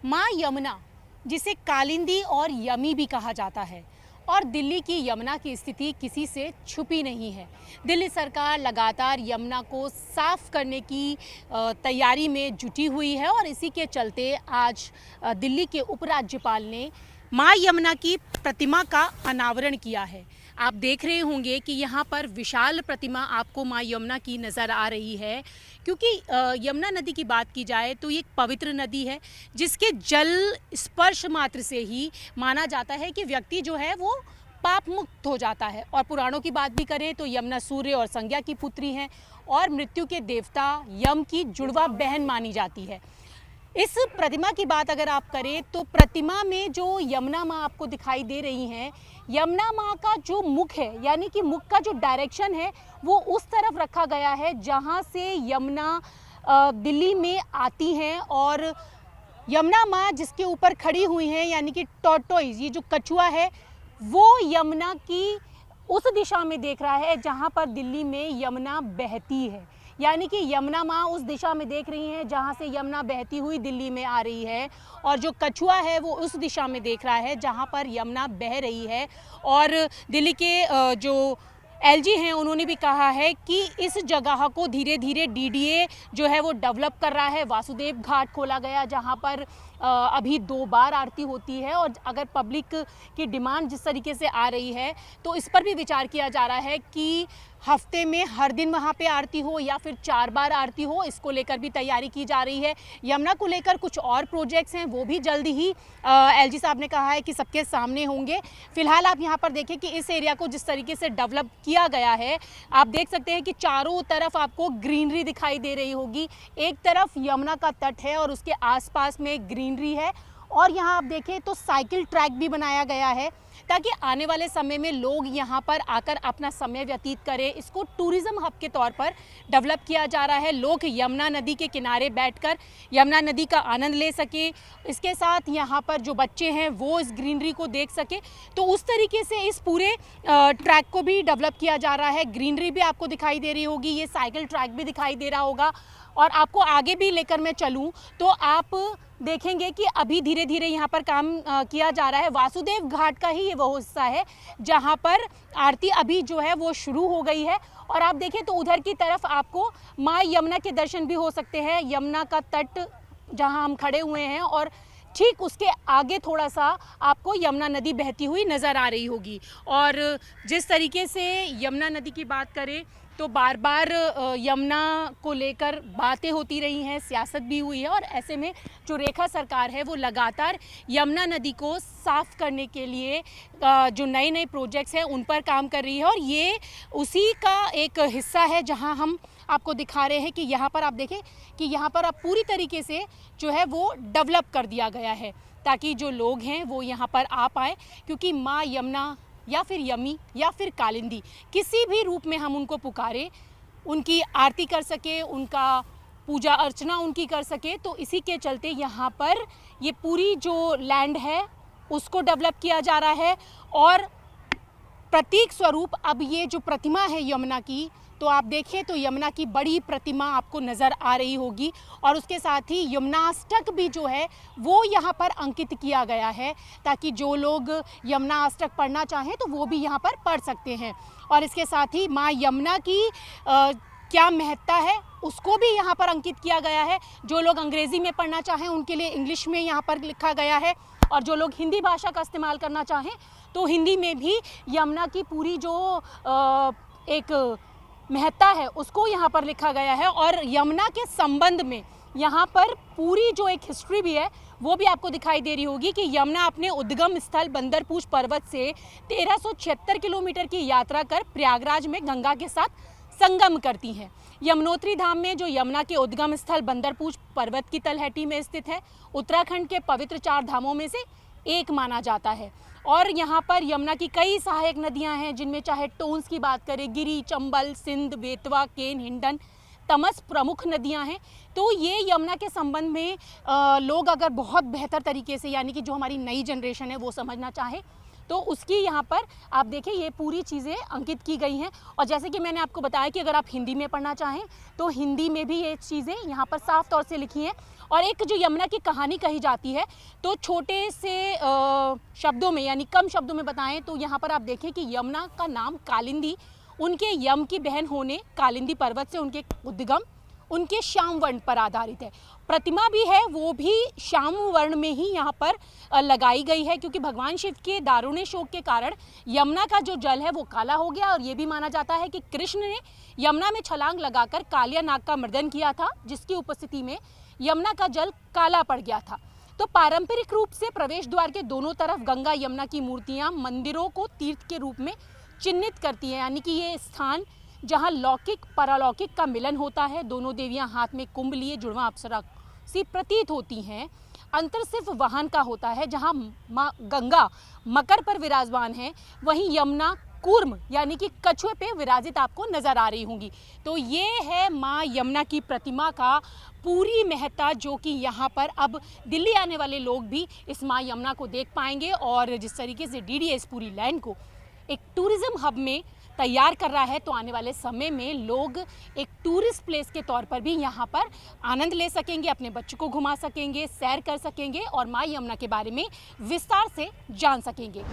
माँ यमुना, जिसे कालिंदी और यमी भी कहा जाता है, और दिल्ली की यमुना की स्थिति किसी से छुपी नहीं है। दिल्ली सरकार लगातार यमुना को साफ करने की तैयारी में जुटी हुई है और इसी के चलते आज दिल्ली के उपराज्यपाल ने माँ यमुना की प्रतिमा का अनावरण किया है। आप देख रहे होंगे कि यहाँ पर विशाल प्रतिमा आपको माँ यमुना की नज़र आ रही है, क्योंकि यमुना नदी की बात की जाए तो ये एक पवित्र नदी है जिसके जल स्पर्श मात्र से ही माना जाता है कि व्यक्ति जो है वो पाप मुक्त हो जाता है। और पुराणों की बात भी करें तो यमुना सूर्य और संज्ञा की पुत्री हैं और मृत्यु के देवता यम की जुड़वा बहन मानी जाती है। इस प्रतिमा की बात अगर आप करें तो प्रतिमा में जो यमुना माँ आपको दिखाई दे रही हैं, यमुना माँ का जो मुख है, यानी कि मुख का जो डायरेक्शन है वो उस तरफ रखा गया है जहाँ से यमुना दिल्ली में आती हैं। और यमुना माँ जिसके ऊपर खड़ी हुई हैं, यानी कि टॉर्टोइज, ये जो कछुआ है वो यमुना की उस दिशा में देख रहा है जहाँ पर दिल्ली में यमुना बहती है। यानी कि यमुना माँ उस दिशा में देख रही हैं जहाँ से यमुना बहती हुई दिल्ली में आ रही है, और जो कछुआ है वो उस दिशा में देख रहा है जहाँ पर यमुना बह रही है। और दिल्ली के जो एलजी हैं उन्होंने भी कहा है कि इस जगह को धीरे धीरे डीडीए जो है वो डेवलप कर रहा है। वासुदेव घाट खोला गया जहाँ पर अभी 2 बार आरती होती है, और अगर पब्लिक की डिमांड जिस तरीके से आ रही है तो इस पर भी विचार किया जा रहा है कि हफ्ते में हर दिन वहाँ पे आरती हो या फिर 4 बार आरती हो। इसको लेकर भी तैयारी की जा रही है। यमुना को लेकर कुछ और प्रोजेक्ट्स हैं, वो भी जल्दी ही एलजी साहब ने कहा है कि सबके सामने होंगे। फिलहाल आप यहाँ पर देखें कि इस एरिया को जिस तरीके से डेवलप किया गया है, आप देख सकते हैं कि चारों तरफ आपको ग्रीनरी दिखाई दे रही होगी। एक तरफ यमुना का तट है और उसके आसपास में ग्रीनरी है, और यहाँ आप देखें तो साइकिल ट्रैक भी बनाया गया है ताकि आने वाले समय में लोग यहाँ पर आकर अपना समय व्यतीत करें। इसको टूरिज़्म हब के तौर पर डेवलप किया जा रहा है। लोग यमुना नदी के किनारे बैठकर यमुना नदी का आनंद ले सके, इसके साथ यहाँ पर जो बच्चे हैं वो इस ग्रीनरी को देख सके। तो उस तरीके से इस पूरे ट्रैक को भी डेवलप किया जा रहा है। ग्रीनरी भी आपको दिखाई दे रही होगी, ये साइकिल ट्रैक भी दिखाई दे रहा होगा। और आपको आगे भी लेकर मैं चलूँ तो आप देखेंगे कि अभी धीरे धीरे यहाँ पर काम किया जा रहा है। वासुदेव घाट का ही ये वो हिस्सा है जहाँ पर आरती अभी जो है वो शुरू हो गई है। और आप देखें तो उधर की तरफ आपको माँ यमुना के दर्शन भी हो सकते हैं। यमुना का तट जहाँ हम खड़े हुए हैं और ठीक उसके आगे थोड़ा सा आपको यमुना नदी बहती हुई नज़र आ रही होगी। और जिस तरीके से यमुना नदी की बात करें तो बार बार यमुना को लेकर बातें होती रही हैं, सियासत भी हुई है, और ऐसे में जो रेखा सरकार है वो लगातार यमुना नदी को साफ़ करने के लिए जो नए नए प्रोजेक्ट्स हैं उन पर काम कर रही है। और ये उसी का एक हिस्सा है जहां हम आपको दिखा रहे हैं कि यहाँ पर आप देखें कि यहाँ पर अब पूरी तरीके से जो है वो डेवलप कर दिया गया है ताकि जो लोग हैं वो यहाँ पर आ पाएँ, क्योंकि माँ यमुना या फिर यमी या फिर कालिंदी, किसी भी रूप में हम उनको पुकारें, उनकी आरती कर सके, उनका पूजा अर्चना उनकी कर सके। तो इसी के चलते यहाँ पर ये पूरी जो लैंड है उसको डेवलप किया जा रहा है। और प्रतीक स्वरूप अब ये जो प्रतिमा है यमुना की, तो आप देखें तो यमुना की बड़ी प्रतिमा आपको नज़र आ रही होगी, और उसके साथ ही यमुनाष्टक भी जो है वो यहाँ पर अंकित किया गया है ताकि जो लोग यमुनाष्टक पढ़ना चाहें तो वो भी यहाँ पर पढ़ सकते हैं। और इसके साथ ही माँ यमुना की क्या महत्ता है उसको भी यहाँ पर अंकित किया गया है। जो लोग अंग्रेज़ी में पढ़ना चाहें उनके लिए इंग्लिश में यहाँ पर लिखा गया है, और जो लोग हिंदी भाषा का इस्तेमाल करना चाहें तो हिंदी में भी यमुना की पूरी जो एक महत्ता है उसको यहाँ पर लिखा गया है। और यमुना के संबंध में यहाँ पर पूरी जो एक हिस्ट्री भी है वो भी आपको दिखाई दे रही होगी कि यमुना अपने उद्गम स्थल बंदरपूछ पर्वत से 1376 किलोमीटर की यात्रा कर प्रयागराज में गंगा के साथ संगम करती हैं। यमुनोत्री धाम में जो यमुना के उद्गम स्थल बंदरपूछ पर्वत की तलहटी में स्थित है, उत्तराखंड के पवित्र 4 धामों में से एक माना जाता है। और यहाँ पर यमुना की कई सहायक नदियाँ हैं, जिनमें चाहे टोंस की बात करें, गिरी, चंबल, सिंध, बेतवा, केन, हिंडन, तमस प्रमुख नदियाँ हैं। तो ये यमुना के संबंध में लोग अगर बहुत बेहतर तरीके से, यानी कि जो हमारी नई जनरेशन है वो समझना चाहे तो उसकी यहाँ पर आप देखें ये पूरी चीज़ें अंकित की गई हैं। और जैसे कि मैंने आपको बताया कि अगर आप हिंदी में पढ़ना चाहें तो हिंदी में भी ये चीज़ें यहाँ पर साफ तौर से लिखी हैं। और एक जो यमुना की कहानी कही जाती है, तो छोटे से शब्दों में यानी कम शब्दों में बताएं तो यहाँ पर आप देखें कि यमुना का नाम कालिंदी उनके यम की बहन होने कालिंदी पर्वत से उनके उद्गम उनके श्याम वर्ण पर आधारित है। प्रतिमा भी है वो भी श्याम वर्ण में ही यहाँ पर लगाई गई है, क्योंकि भगवान शिव के दारुण शोक के कारण यमुना का जो जल है वो काला हो गया। और ये भी माना जाता है कि कृष्ण ने यमुना में छलांग लगाकर कालिया नाग का मर्दन किया था, जिसकी उपस्थिति में यमुना का जल काला पड़ गया था। तो पारंपरिक रूप से प्रवेश द्वार के दोनों तरफ गंगा यमुना की मूर्तियां मंदिरों को तीर्थ के रूप में चिन्हित करती हैं, यानी कि ये स्थान जहां लौकिक परलौकिक का मिलन होता है। दोनों देवियां हाथ में कुंभ लिए जुड़वा अप्सरा सी प्रतीत होती हैं। अंतर सिर्फ वाहन का होता है, जहां माँ गंगा मकर पर विराजमान है, वहीं यमुना कूर्म यानी कि कछुए पे विराजित आपको नजर आ रही होंगी। तो ये है माँ यमुना की प्रतिमा का पूरी महत्ता, जो कि यहाँ पर अब दिल्ली आने वाले लोग भी इस माँ यमुना को देख पाएंगे। और जिस तरीके से डीडीएस पूरी लैंड को एक टूरिज्म हब में तैयार कर रहा है, तो आने वाले समय में लोग एक टूरिस्ट प्लेस के तौर पर भी यहाँ पर आनंद ले सकेंगे, अपने बच्चों को घुमा सकेंगे, सैर कर सकेंगे और माँ यमुना के बारे में विस्तार से जान सकेंगे।